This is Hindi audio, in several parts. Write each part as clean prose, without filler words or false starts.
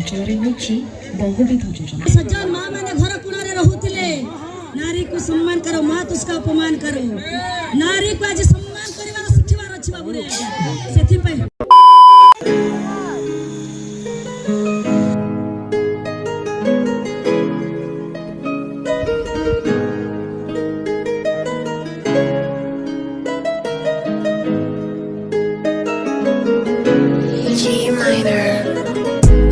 ଅଞ୍ଚଳରେ ହେଉଛି ବହୁବିଧ ଯୋଜନା। सज्जन माँ मैंने घर कुणारे रहुतिले नारी को सम्मान करो मत उसका अपमान करो नारी को आज सम्मान करिवार शिखिबार अछि बाबुरे सेथि पय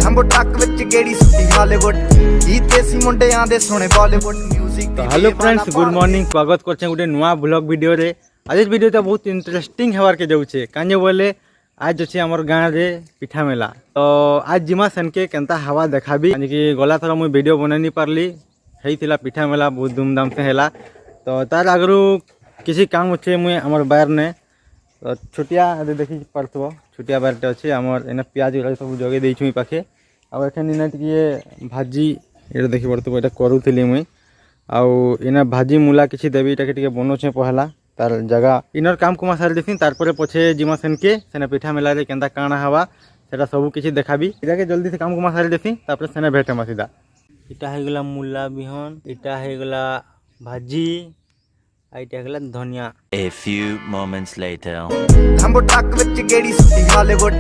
हम्बो टक विच गेड़ी सुटी हॉलीवुड जीते सी मुंडियां दे सुने बॉलीवुड म्यूजिक। तो हेलो फ्रेंड्स, गुड मॉर्निंग। स्वागत करछे गोटे नुआ ब्लॉग वीडियो रे। आज वीडियो तो बहुत इंटरेस्टिंग हेबार के जाउछे काजे बोले आज अछि हमर गाँव रे पिठा मेला। तो आज जिमा सेनके केनता हवा देखाबी कि गला थरा मुई वीडियो बनै नि पारली हेइतिला पिठा मेला बहुत धूमधाम से हैला। तो तार आगरू किसी काम अच्छे मुई हमर बाहर ने तो छोटिया देखि पारथबो छोटिया बारटे अच्छे हमर एना प्याज वाला सब जगे देइछु पाखे आ एखन इना टिके भाजी एटा देखि पारथबो एटा करूथिली मुई आउ इना भाजी मूला किसी देवी इटा के टिके बनोछे पहला तार जगह इनर काम कुमा सारी देखिन तार परे पछे जिमा सेनके सेना पिठा मेला रे केनता काना हवा सेटा सब किछि देखाबी इटा के जल्दी से काम कुमा सारी देखिन तापर सेना भेटे मसीदा इटा हे गेला मूला बिहन इटा हे गेला भाजी आइटा गला धनिया। A few moments later हम्बो टक विच गेड़ी सुटी हॉलीवुड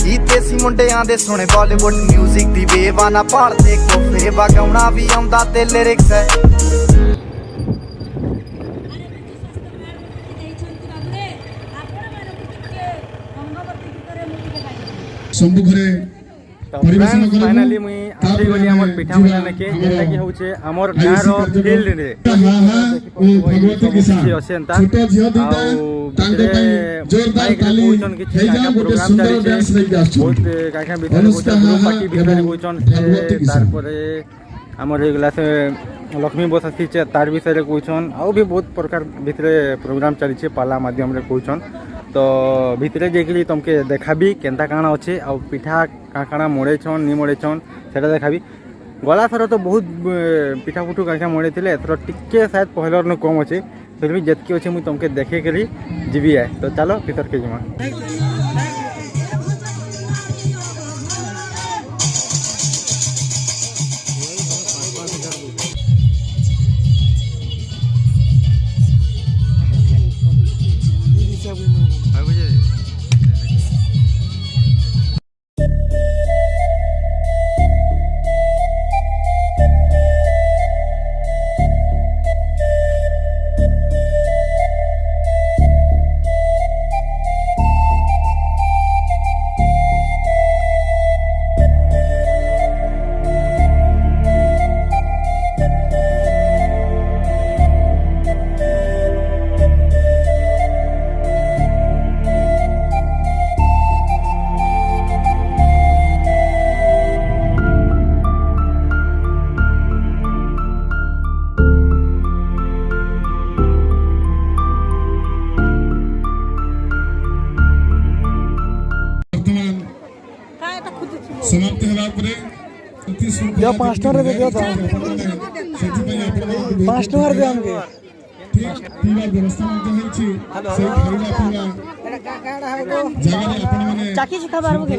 जीते सी मुंडियां दे सुने बॉलीवुड म्यूजिक दी बेवाना पालदे कोफे बगाउना भी आंदा ते लिरिक्स है। शंभु घरे फाइनली मुई आसी गली हमर पिठा मेला नेके जेटा कि होचे हमर गाँ रो फील्ड रे भगवती किसान असेंता छोटो झियो दिता तांको पई जोरदार ताली हे जा गोटे सुंदर डांस लेके आछो बहुत काका भीतर गोटे ग्रुप पार्टी भीतर कोइचन तार परे हमर एगला से लक्ष्मी बस आसी तार विषय रे कोइचन आ भी बहुत प्रकार भीतर प्रोग्राम चली छे पाला माध्यम रे कोइचन। तो भितरे जेकि तुमके देखाबी केनता काना अच्छे आ पिठा काना मोड़ेछन नि मोड़ेछन सेटा देखाबी। गला थर तो बहुत पिठा पुठू काका मोड़े थे एथर टिके शायद पहलर न कम अच्छे फिर भी जितकी अच्छे मुझे तुमके देखे करी जीवी है। तो चलो भीतर के जिमा समाप्त हेबा परे यो 5 टका रे दियो त 5 टका रे हमके पीवा व्यवस्था मध्ये होइछि से खरीदा पीवा जगह रे आपण माने चाकी से खबर हमके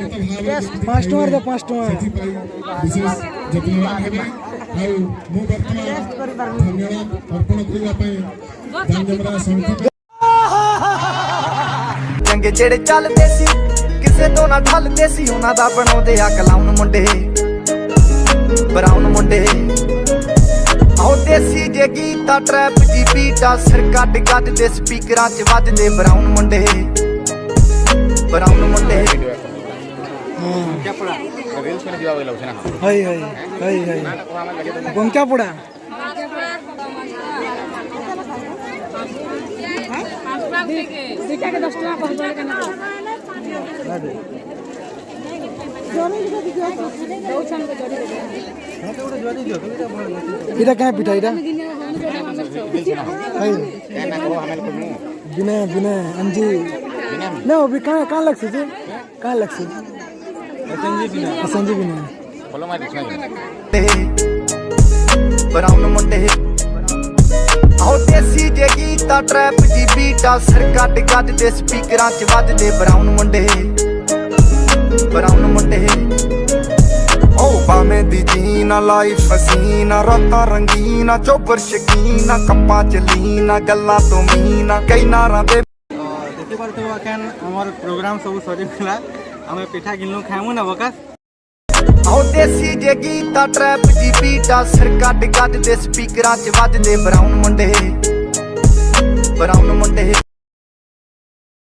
5 टका रे 5 टका विशेष जतनवान हेबे आउ मु वर्तमान धन्यवाद अर्पण करिवा पई दानजमरा समिति चंगे जेड़े चलदे सी किसे तो ना ढलदे सी उना दा बनाउंदे आ कलाउन मुंडे ब्राउन मुंडे आओ देसी जे गीता ट्रैप जी बीटा सिर कट गद दे स्पीकरां च वजदे ब्राउन मुंडे क्या पड़ा रील्स में दिवा गेला उसे ना हाय हाय हाय बम क्या पड़ा दुईटा के 10 टका कहबो केना इटा क्या पिठा इटा बिना बिना अंजी ना अभी कहाँ लग से कहाँ लग से संजी बिना बोलो मार ब्राउन मुंडे आओ देसी जे गीता ट्रैप जी बीटा सिर कट गद दे स्पीकरां च वजदे ब्राउन मुंडे ओ ਹਸੀਨਾ ਲਾਈਫ ਹਸੀਨਾ ਰਾਤਾਂ ਰੰਗੀਨਾ ਚੋਬਰ ਸ਼ਕੀਨਾ ਕੱਪਾਂ ਚ ਲੀਨਾ ਗੱਲਾਂ ਤੋਂ ਮੀਨਾ ਕਈ ਨਾਰਾਂ ਦੇ देखिपे एखन आमर प्रोग्राम सब सरीगला आम पिठा किनलु खाइमु ना बकास ਆਓ ਦੇਸੀ ਜੇ ਗੀਤਾ ਟਰੈਪ ਜੀ ਬੀਟਾ ਸਿਰ ਕੱਢ ਕੱਢ ਦੇ ਸਪੀਕਰਾਂ ਚ ਵੱਜਦੇ ਬਰਾਊਨ ਮੁੰਡੇ